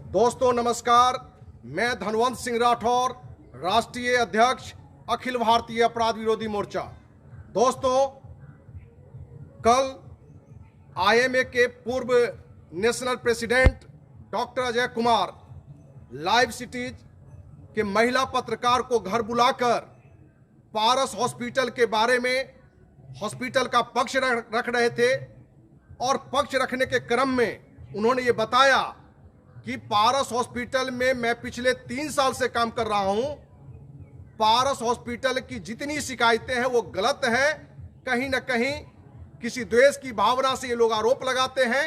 दोस्तों नमस्कार, मैं धनवंत सिंह राठौर, राष्ट्रीय अध्यक्ष अखिल भारतीय अपराध विरोधी मोर्चा। दोस्तों, कल आईएमए के पूर्व national president doctor Ajay Kumar live cities के महिला पत्रकार को घर बुलाकर पारस हॉस्पिटल के बारे में हॉस्पिटल का पक्ष रख रहे थे और पक्ष रखने के क्रम में उन्होंने ये बताया कि पारस हॉस्पिटल में मैं पिछले 3 साल से काम कर रहा हूं। पारस हॉस्पिटल की जितनी शिकायतें हैं वो गलत है। कहीं ना कहीं किसी द्वेष की भावना से ये लोग आरोप लगाते हैं।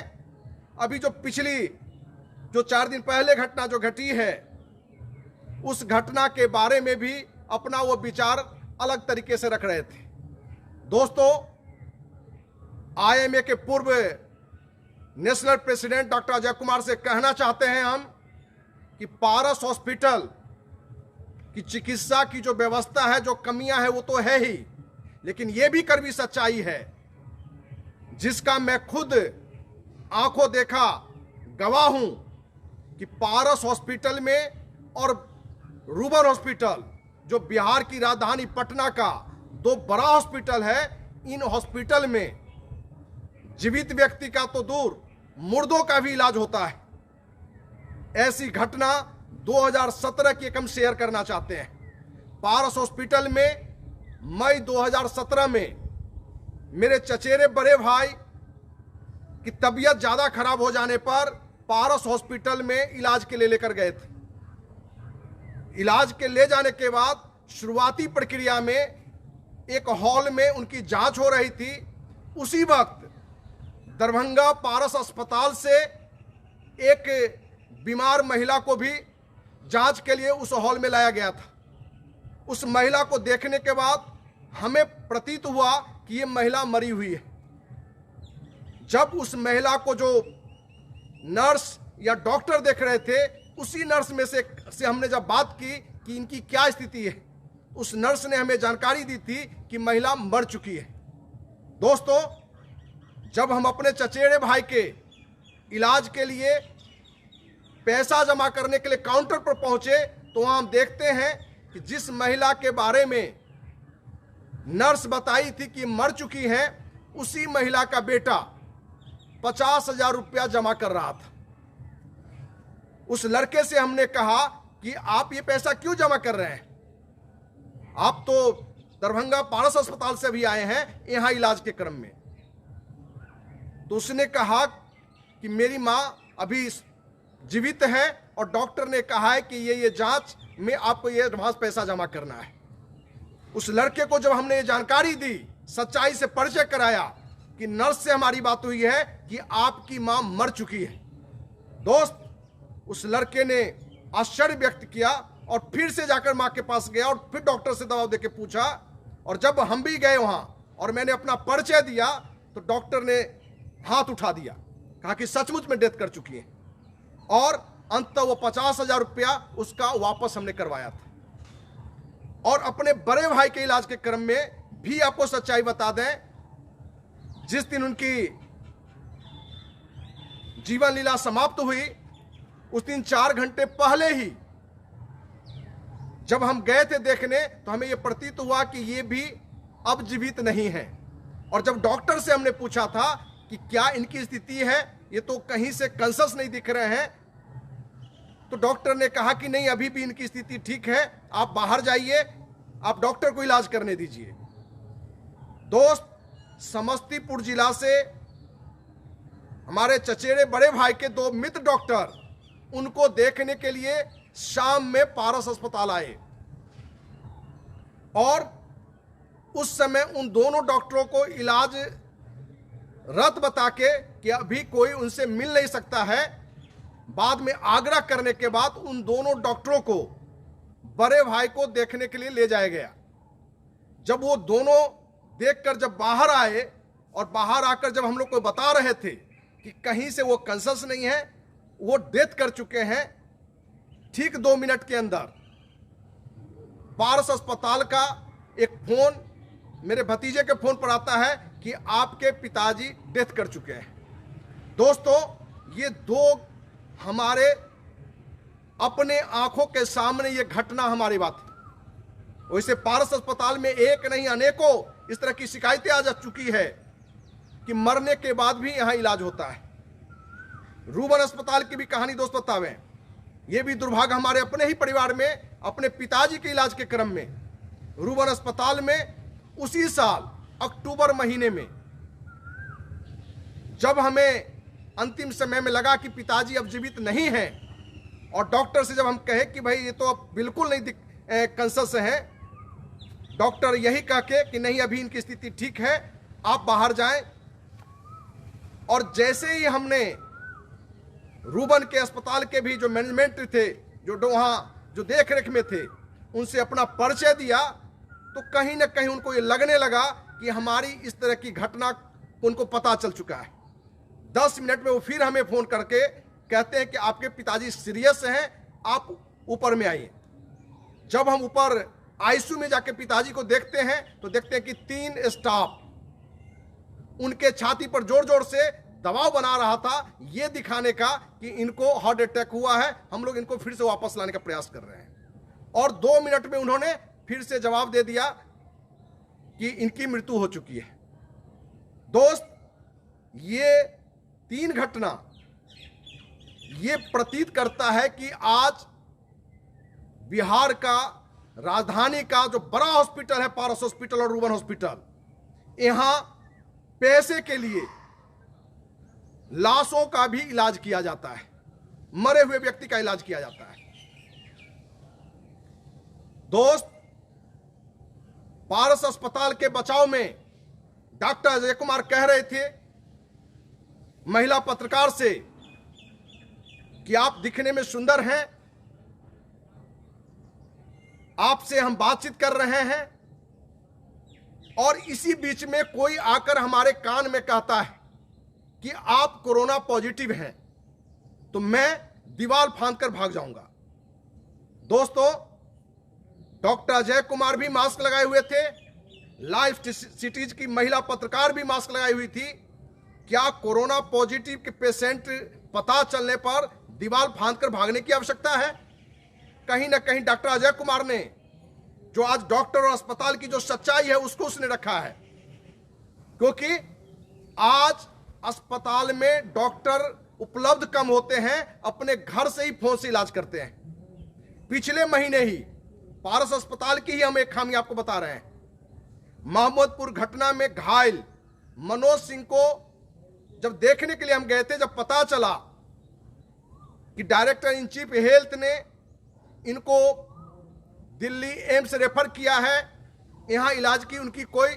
अभी जो 4 दिन पहले घटना जो घटी है, उस घटना के बारे में भी अपना वो विचार अलग तरीके से रख रहे थे। दोस्तों, आईएमए के पूर्व national president doctor Ajay Kumar से कहना चाहते हैं हम कि पारस हॉस्पिटल की चिकित्सा की जो व्यवस्था है, जो कमियां हैं वो तो है ही, लेकिन ये भी कड़वी सच्चाई है जिसका मैं खुद आंखों देखा गवाह हूं कि पारस हॉस्पिटल में और रूबन हॉस्पिटल जो बिहार की राजधानी पटना का 2 बड़ा हॉस्पिटल है, इन हॉस्पिटल में जीवित व्यक्ति का तो दूर, मुर्दों का भी इलाज होता है। ऐसी घटना 2017 की हम शेयर करना चाहते हैं। पारस हॉस्पिटल में मई 2017 में मेरे चचेरे बड़े भाई की तबीयत ज्यादा खराब हो जाने पर पारस हॉस्पिटल में इलाज के लिए लेकर गए थे। इलाज के ले जाने के बाद शुरुआती प्रक्रिया में एक हॉल में उनकी जांच हो रही थी। उसी वक्त दरभंगा पारस अस्पताल से एक बीमार महिला को भी जांच के लिए उस हॉल में लाया गया था। उस महिला को देखने के बाद हमें प्रतीत हुआ कि ये महिला मरी हुई है। जब उस महिला को जो नर्स या डॉक्टर देख रहे थे, उसी नर्स में से हमने जब बात की कि इनकी क्या स्थिति है, उस नर्स ने हमें जानकारी दी थी कि महिला मर चुकी है। दोस्तों, जब हम अपने चचेरे भाई के इलाज के लिए पैसा जमा करने के लिए काउंटर पर पहुंचे तो वहां हम देखते हैं कि जिस महिला के बारे में नर्स बताई थी कि मर चुकी है, उसी महिला का बेटा 50,000 रुपया जमा कर रहा था। उस लड़के से हमने कहा कि आप ये पैसा क्यों जमा कर रहे हैं? आप तो दरभंगा पारस अस्पताल से भी आए हैं यहां इलाज के क्रम में। तो उसने कहा कि मेरी मां अभी जीवित है और डॉक्टर ने कहा है कि ये जांच में आपको ये एडवांस पैसा जमा करना है। उस लड़के को जब हमने ये जानकारी दी, सच्चाई से परिचय कराया कि नर्स से हमारी बात हुई है कि आपकी मां मर चुकी है, दोस्त, उस लड़के ने आश्चर्य व्यक्त किया और फिर से जाकर मां के पास गया और फिर डॉक्टर से दबाव देके पूछा। और जब हम भी गए वहां और मैंने अपना परिचय दिया तो डॉक्टर ने हाथ उठा दिया, कहा कि सचमुच में डेथ कर चुकी है। और अंततः वो 50,000 रुपया उसका वापस हमने करवाया था। और अपने बड़े भाई के इलाज के क्रम में भी आपको सच्चाई बता दें, जिस दिन उनकी जीवन लीला समाप्त हुई, उस दिन 4 घंटे पहले ही जब हम गए थे देखने तो हमें यह प्रतीत हुआ कि ये भी अब जीवित नहीं है। और जब डॉक्टर से हमने पूछा था कि क्या इनकी स्थिति है, ये तो कहीं से कंसस नहीं दिख रहे हैं, तो डॉक्टर ने कहा कि नहीं, अभी भी इनकी स्थिति ठीक है, आप बाहर जाइए, आप डॉक्टर को इलाज करने दीजिए। दोस्त, समस्तीपुर जिला से हमारे चचेरे बड़े भाई के 2 मित्र डॉक्टर उनको देखने के लिए शाम में पारस अस्पताल आए और उस समय उन दोनों डॉक्टरों को इलाज रद्द बता के कि अभी कोई उनसे मिल नहीं सकता है। बाद में आग्रह करने के बाद उन दोनों डॉक्टरों को बड़े भाई को देखने के लिए ले जाया गया। जब वो दोनों देखकर जब बाहर आए और बाहर आकर जब हम लोग को बता रहे थे कि कहीं से वो कंसस नहीं है, वो डेथ कर चुके हैं, ठीक 2 मिनट के अंदर पारस अस्पताल का एक फोन मेरे भतीजे के फोन पर आता है कि आपके पिताजी डेथ कर चुके हैं। दोस्तों, ये 2 हमारे अपने आंखों के सामने ये घटना हमारी बात है। वैसे पारस अस्पताल में एक नहीं अनेकों इस तरह की शिकायतें आ जा चुकी है कि मरने के बाद भी यहां इलाज होता है। रूबन अस्पताल की भी कहानी दोस्त बतावें, ये भी दुर्भाग्य हमारे अपने ही परिवार में, अपने पिताजी के इलाज के क्रम में रूबन अस्पताल में उसी साल अक्टूबर महीने में जब हमें अंतिम समय में लगा कि पिताजी अब जीवित नहीं हैं और डॉक्टर से जब हम कहे कि भाई ये तो अब बिल्कुल नहीं कंसस है, डॉक्टर यही कह के कि नहीं अभी इनकी स्थिति ठीक है, आप बाहर जाएं। और जैसे ही हमने रूबन के अस्पताल के भी जो मैनेजमेंट थे, जो वहां जो देख रेख में थे, उनसे अपना परिचय दिया, तो कहीं ना कहीं उनको ये लगने लगा कि हमारी इस तरह की घटना उनको पता चल चुका है। 10 मिनट में वो फिर हमें फोन करके कहते हैं कि आपके पिताजी सीरियस हैं, आप ऊपर में आइए। जब हम ऊपर आईसीयू में जाके पिताजी को देखते हैं तो देखते हैं कि 3 स्टाफ उनके छाती पर जोर जोर से दबाव बना रहा था, ये दिखाने का कि इनको हार्ट अटैक हुआ है, हम लोग इनको फिर से वापस लाने का प्रयास कर रहे हैं। और 2 मिनट में उन्होंने फिर से जवाब दे दिया कि इनकी मृत्यु हो चुकी है। दोस्त, ये 3 घटना ये प्रतीत करता है कि आज बिहार का राजधानी का जो बड़ा हॉस्पिटल है, पारस हॉस्पिटल और रूबन हॉस्पिटल, यहां पैसे के लिए लाशों का भी इलाज किया जाता है, मरे हुए व्यक्ति का इलाज किया जाता है। दोस्त, पारस अस्पताल के बचाव में डॉक्टर अजय कुमार कह रहे थे महिला पत्रकार से कि आप दिखने में सुंदर हैं, आपसे हम बातचीत कर रहे हैं, और इसी बीच में कोई आकर हमारे कान में कहता है कि आप कोरोना पॉजिटिव हैं, तो मैं दीवार फांदकर भाग जाऊंगा। दोस्तों, डॉक्टर अजय कुमार भी मास्क लगाए हुए थे, लाइफ सिटीज की महिला पत्रकार भी मास्क लगाई हुई थी। क्या कोरोना पॉजिटिव के पेशेंट पता चलने पर दीवार फांदकर भागने की आवश्यकता है? कहीं ना कहीं डॉक्टर अजय कुमार ने, जो आज डॉक्टर और अस्पताल की जो सच्चाई है उसको उसने रखा है, क्योंकि आज अस्पताल में डॉक्टर उपलब्ध कम होते हैं, अपने घर से ही फोन से इलाज करते हैं। पिछले महीने ही पारस अस्पताल की ही हम एक खामी आपको बता रहे हैं। मोहम्मदपुर घटना में घायल मनोज सिंह को जब देखने के लिए हम गए थे, जब पता चला कि डायरेक्टर इन चीफ हेल्थ ने इनको दिल्ली एम्स रेफर किया है, यहां इलाज की उनकी कोई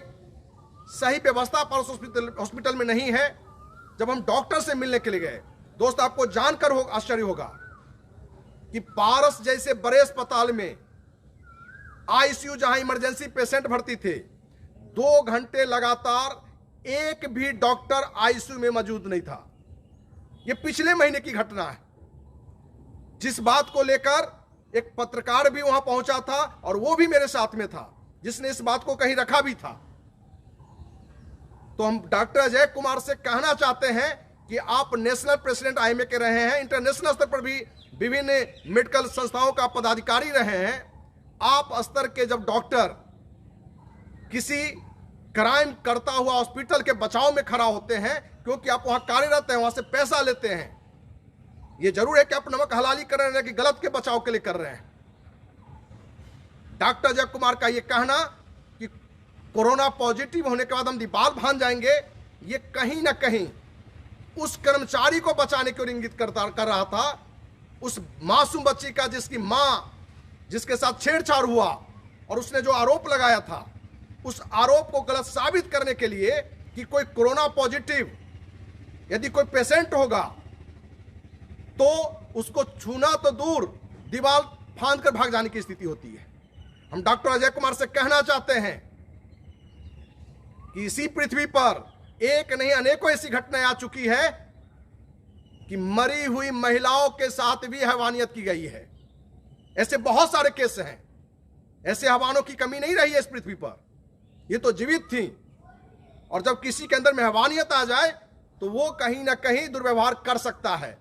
सही व्यवस्था पारस हॉस्पिटल में नहीं है। जब हम डॉक्टर से मिलने के लिए गए, दोस्त आपको जानकर आश्चर्य होगा कि पारस जैसे बड़े अस्पताल में आईसीयू जहां इमरजेंसी पेशेंट भर्ती थे, 2 घंटे लगातार एक भी डॉक्टर आईसीयू में मौजूद नहीं था। यह पिछले महीने की घटना है, जिस बात को लेकर एक पत्रकार भी वहां पहुंचा था और वो भी मेरे साथ में था, जिसने इस बात को कहीं रखा भी था। तो हम डॉक्टर अजय कुमार से कहना चाहते हैं कि आप नेशनल प्रेसिडेंट आईएमए के रहे हैं, इंटरनेशनल स्तर पर भी विभिन्न मेडिकल संस्थाओं का पदाधिकारी रहे हैं। आप स्तर के जब डॉक्टर किसी क्राइम करता हुआ हॉस्पिटल के बचाव में खड़ा होते हैं, क्योंकि आप वहां कार्यरत हैं, वहां से पैसा लेते हैं, यह जरूर है कि आप नमक हलाली कर रहे हैं कि गलत के बचाव के लिए कर रहे हैं। डॉक्टर अजय कुमार का यह कहना कि कोरोना पॉजिटिव होने के बाद हम दीवार भान जाएंगे, ये कहीं ना कहीं उस कर्मचारी को बचाने की ओर इंगित कर रहा था, उस मासूम बच्ची का जिसकी मां जिसके साथ छेड़छाड़ हुआ और उसने जो आरोप लगाया था, उस आरोप को गलत साबित करने के लिए कि कोई कोरोना पॉजिटिव यदि कोई पेशेंट होगा तो उसको छूना तो दूर, दीवार फांद कर भाग जाने की स्थिति होती है। हम डॉक्टर अजय कुमार से कहना चाहते हैं कि इसी पृथ्वी पर एक नहीं अनेकों ऐसी घटनाएं आ चुकी है कि मरी हुई महिलाओं के साथ भी हैवानियत की गई है। ऐसे बहुत सारे केस हैं, ऐसे हैवानों की कमी नहीं रही है इस पृथ्वी पर। ये तो जीवित थी, और जब किसी के अंदर में हैवानियत आ जाए तो वो कहीं ना कहीं दुर्व्यवहार कर सकता है।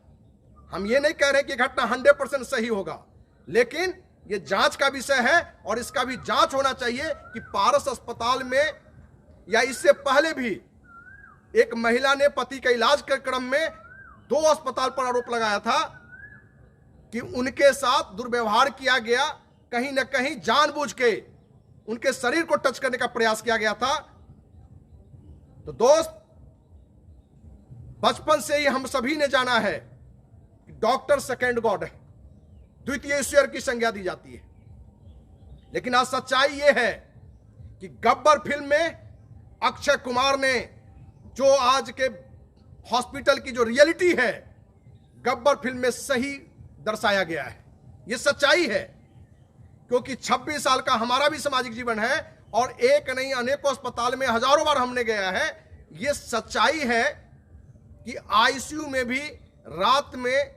हम ये नहीं कह रहे कि घटना 100% सही होगा, लेकिन ये जांच का विषय है और इसका भी जांच होना चाहिए कि पारस अस्पताल में या इससे पहले भी एक महिला ने पति का इलाज के क्रम में 2 अस्पताल पर आरोप लगाया था कि उनके साथ दुर्व्यवहार किया गया, कहीं ना कहीं जानबूझ के उनके शरीर को टच करने का प्रयास किया गया था। तो दोस्त, बचपन से ही हम सभी ने जाना है कि डॉक्टर सेकेंड गॉड है, द्वितीय ईश्वर की संज्ञा दी जाती है। लेकिन आज सच्चाई यह है कि गब्बर फिल्म में अक्षय कुमार ने जो आज के हॉस्पिटल की जो रियलिटी है, गब्बर फिल्म में सही दर्शाया गया है। यह सच्चाई है, क्योंकि 26 साल का हमारा भी सामाजिक जीवन है और एक नहीं अनेकों अस्पताल में हजारों बार हमने गया है। यह सच्चाई है कि आईसीयू में भी रात में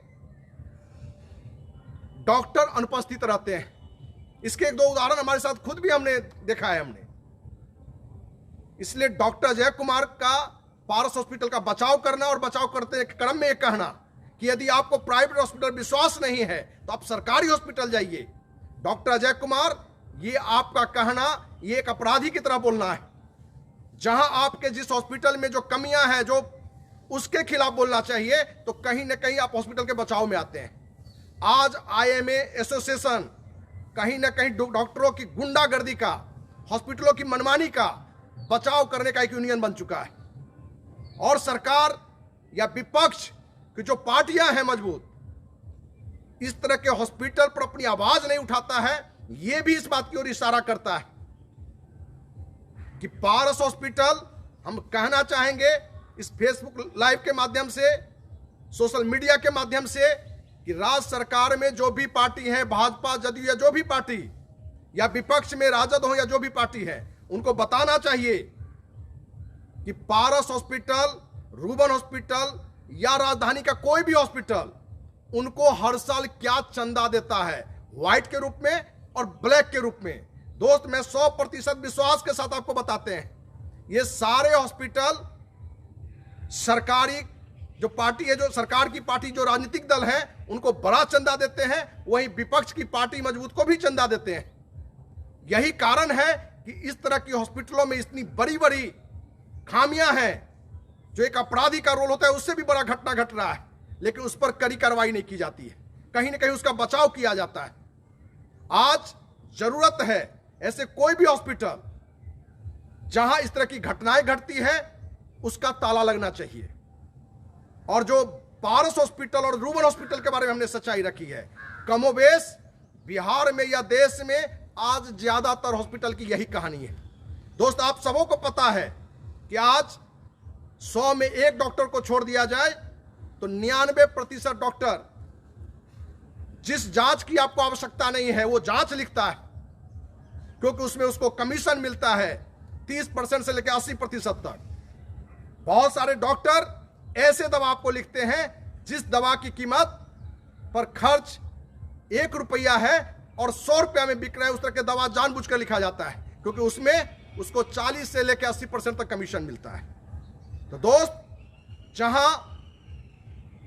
डॉक्टर अनुपस्थित रहते हैं। इसके 1-2 उदाहरण हमारे साथ खुद भी हमने देखा है हमने। इसलिए डॉक्टर अजय कुमार का पारस हॉस्पिटल का बचाव करना और बचाव करते के क्रम में यह कहना कि यदि आपको प्राइवेट हॉस्पिटल विश्वास नहीं है तो आप सरकारी हॉस्पिटल जाइए। डॉक्टर अजय कुमार, ये आपका कहना ये एक अपराधी की तरह बोलना है। जहां आपके जिस हॉस्पिटल में जो कमियां हैं, जो उसके खिलाफ बोलना चाहिए, तो कहीं ना कहीं आप हॉस्पिटल के बचाव में आते हैं। आज आईएमए एसोसिएशन कहीं ना कहीं डॉक्टरों की गुंडागर्दी का, हॉस्पिटलों की मनमानी का बचाव करने का एक यूनियन बन चुका है। और सरकार या विपक्ष की जो पार्टियां हैं मजबूत, इस तरह के हॉस्पिटल पर अपनी आवाज नहीं उठाता है। यह भी इस बात की ओर इशारा करता है कि पारस हॉस्पिटल, हम कहना चाहेंगे इस फेसबुक लाइव के माध्यम से, सोशल मीडिया के माध्यम से, कि राज्य सरकार में जो भी पार्टी है, भाजपा, जदयू या जो भी पार्टी, या विपक्ष में राजद हो या जो भी पार्टी है, उनको बताना चाहिए कि पारस हॉस्पिटल, रूबन हॉस्पिटल या राजधानी का कोई भी हॉस्पिटल उनको हर साल क्या चंदा देता है, व्हाइट के रूप में और ब्लैक के रूप में। दोस्त, मैं 100% विश्वास के साथ आपको बताते हैं, ये सारे हॉस्पिटल सरकारी जो पार्टी है, जो सरकार की पार्टी, जो राजनीतिक दल है, उनको बड़ा चंदा देते हैं, वहीं विपक्ष की पार्टी मजबूत को भी चंदा देते हैं। यही कारण है कि इस तरह की हॉस्पिटलों में इतनी बड़ी बड़ी खामियां हैं। जो एक अपराधी का रोल होता है, उससे भी बड़ा घटना घट रहा है, लेकिन उस पर कड़ी कार्रवाई नहीं की जाती है, कहीं ना कहीं उसका बचाव किया जाता है। आज जरूरत है ऐसे कोई भी हॉस्पिटल जहां इस तरह की घटनाएं घटती है, उसका ताला लगना चाहिए। और जो पारस हॉस्पिटल और रूबन हॉस्पिटल के बारे में हमने सच्चाई रखी है, कमोबेश बिहार में या देश में आज ज्यादातर हॉस्पिटल की यही कहानी है। दोस्त, आप सबों को पता है कि आज 100 में 1 डॉक्टर को छोड़ दिया जाए तो 99% डॉक्टर जिस जांच की आपको आवश्यकता नहीं है वो जांच लिखता है, क्योंकि उसमें उसको कमीशन मिलता है 30% से लेकर 80% तक। बहुत सारे डॉक्टर ऐसे दवा आपको लिखते हैं जिस दवा की कीमत पर खर्च 1 रुपया है और 100 रुपया में बिक रहा है, उस तरह की दवा जानबूझकर लिखा जाता है, क्योंकि उसमें उसको 40 से लेकर 80% तक कमीशन मिलता है। तो दोस्त, जहां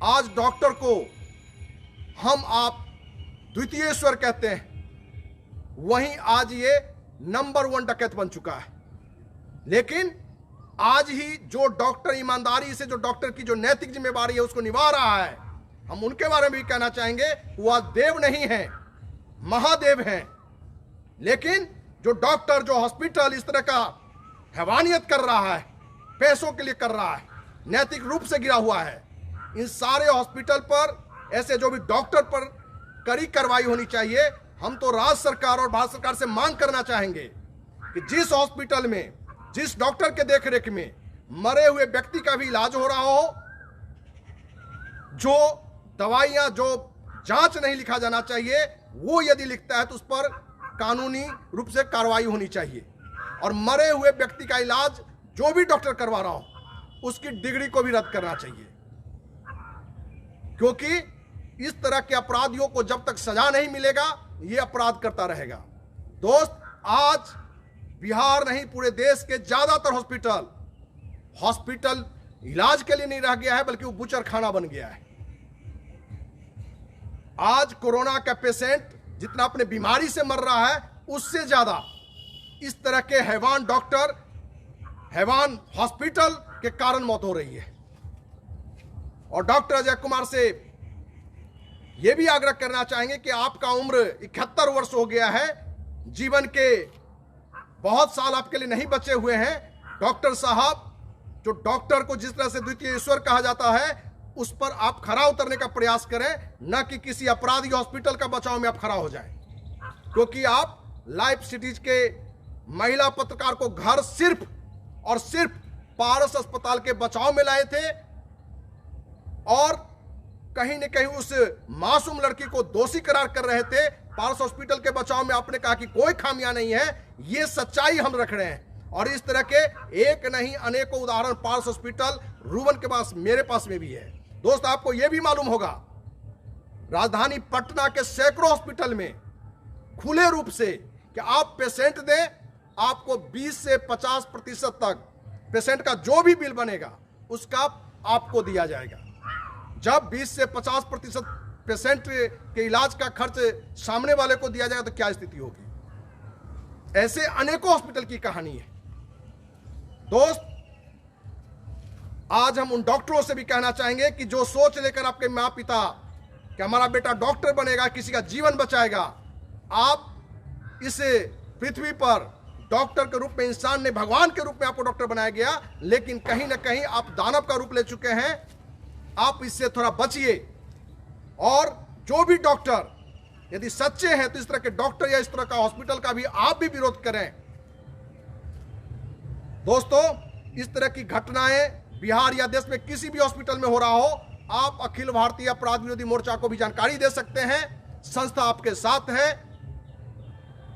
आज डॉक्टर को हम आप द्वितीय ईश्वर कहते हैं, वहीं आज ये नंबर 1 डकैत बन चुका है। लेकिन आज ही जो डॉक्टर ईमानदारी से, जो डॉक्टर की जो नैतिक जिम्मेवारी है उसको निभा रहा है, हम उनके बारे में भी कहना चाहेंगे, वो आज देव नहीं है, महादेव हैं। लेकिन जो डॉक्टर, जो हॉस्पिटल इस तरह का हैवानियत कर रहा है, पैसों के लिए कर रहा है, नैतिक रूप से गिरा हुआ है, इन सारे हॉस्पिटल पर, ऐसे जो भी डॉक्टर पर कड़ी कार्रवाई होनी चाहिए। हम तो राज्य सरकार और भारत सरकार से मांग करना चाहेंगे कि जिस हॉस्पिटल में, जिस डॉक्टर के देखरेख में मरे हुए व्यक्ति का भी इलाज हो रहा हो, जो दवाइयां, जो जांच नहीं लिखा जाना चाहिए, वो यदि लिखता है तो उस पर कानूनी रूप से कार्रवाई होनी चाहिए। और मरे हुए व्यक्ति का इलाज जो भी डॉक्टर करवा रहा हो, उसकी डिग्री को भी रद्द करना चाहिए, क्योंकि इस तरह के अपराधियों को जब तक सजा नहीं मिलेगा, ये अपराध करता रहेगा। दोस्त, आज बिहार नहीं, पूरे देश के ज्यादातर हॉस्पिटल इलाज के लिए नहीं रह गया है, बल्कि वो बुचर खाना बन गया है। आज कोरोना का पेशेंट जितना अपने बीमारी से मर रहा है उससे ज्यादा इस तरह के हैवान डॉक्टर, हैवान हॉस्पिटल के कारण मौत हो रही है। और डॉक्टर अजय कुमार से यह भी आग्रह करना चाहेंगे कि आपका उम्र 71 वर्ष हो गया है, जीवन के बहुत साल आपके लिए नहीं बचे हुए हैं। डॉक्टर साहब, जो डॉक्टर को जिस तरह से द्वितीय ईश्वर कहा जाता है, उस पर आप खरा उतरने का प्रयास करें, न कि किसी अपराधी हॉस्पिटल का बचाव में आप खड़ा हो जाएं, क्योंकि आप लाइफ सिटीज के महिला पत्रकार को घर सिर्फ और सिर्फ पारस अस्पताल के बचाव में लाए थे और कहीं न कहीं उस मासूम लड़की को दोषी करार कर रहे थे। पारस हॉस्पिटल के बचाव में आपने कहा कि कोई खामियां नहीं है, ये सच्चाई हम रख रहे हैं। और इस तरह के एक नहीं अनेकों उदाहरण पारस हॉस्पिटल, रूवन के पास, मेरे पास में भी है। दोस्त, आपको यह भी मालूम होगा, राजधानी पटना के सैकड़ों हॉस्पिटल में खुले रूप से कि आप पेशेंट दें, आपको 20 से 50% तक पेशेंट का जो भी बिल बनेगा उसका आपको दिया जाएगा। जब 20 से 50% पेशेंट के इलाज का खर्च सामने वाले को दिया जाएगा तो क्या स्थिति होगी। ऐसे अनेकों हॉस्पिटल की कहानी है। दोस्त, आज हम उन डॉक्टरों से भी कहना चाहेंगे कि जो सोच लेकर आपके माँ पिता कि हमारा बेटा डॉक्टर बनेगा, किसी का जीवन बचाएगा, आप इस पृथ्वी पर डॉक्टर के रूप में, इंसान ने भगवान के रूप में आपको डॉक्टर बनाया गया, लेकिन कहीं ना कहीं आप दानव का रूप ले चुके हैं। आप इससे थोड़ा बचिए। और जो भी डॉक्टर यदि सच्चे हैं तो इस तरह के डॉक्टर या इस तरह का हॉस्पिटल का भी आप भी विरोध करें। दोस्तों, इस तरह की घटनाएं बिहार या देश में किसी भी हॉस्पिटल में हो रहा हो, आप अखिल भारतीय अपराध विरोधी मोर्चा को भी जानकारी दे सकते हैं। संस्था आपके साथ है।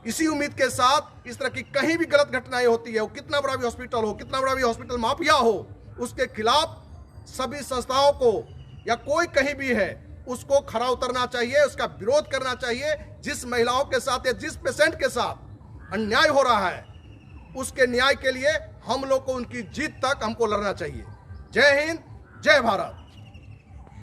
इसी उम्मीद के साथ इस तरह की कहीं भी गलत घटनाएं होती है, वो कितना बड़ा भी हॉस्पिटल हो, कितना बड़ा भी हॉस्पिटल माफिया हो, उसके खिलाफ सभी संस्थाओं को या कोई कहीं भी है उसको खरा उतरना चाहिए, उसका विरोध करना चाहिए। जिस महिलाओं के साथ या जिस पेशेंट के साथ अन्याय हो रहा है, उसके न्याय के लिए हम लोग को उनकी जीत तक हमको लड़ना चाहिए। जय हिंद, जय भारत।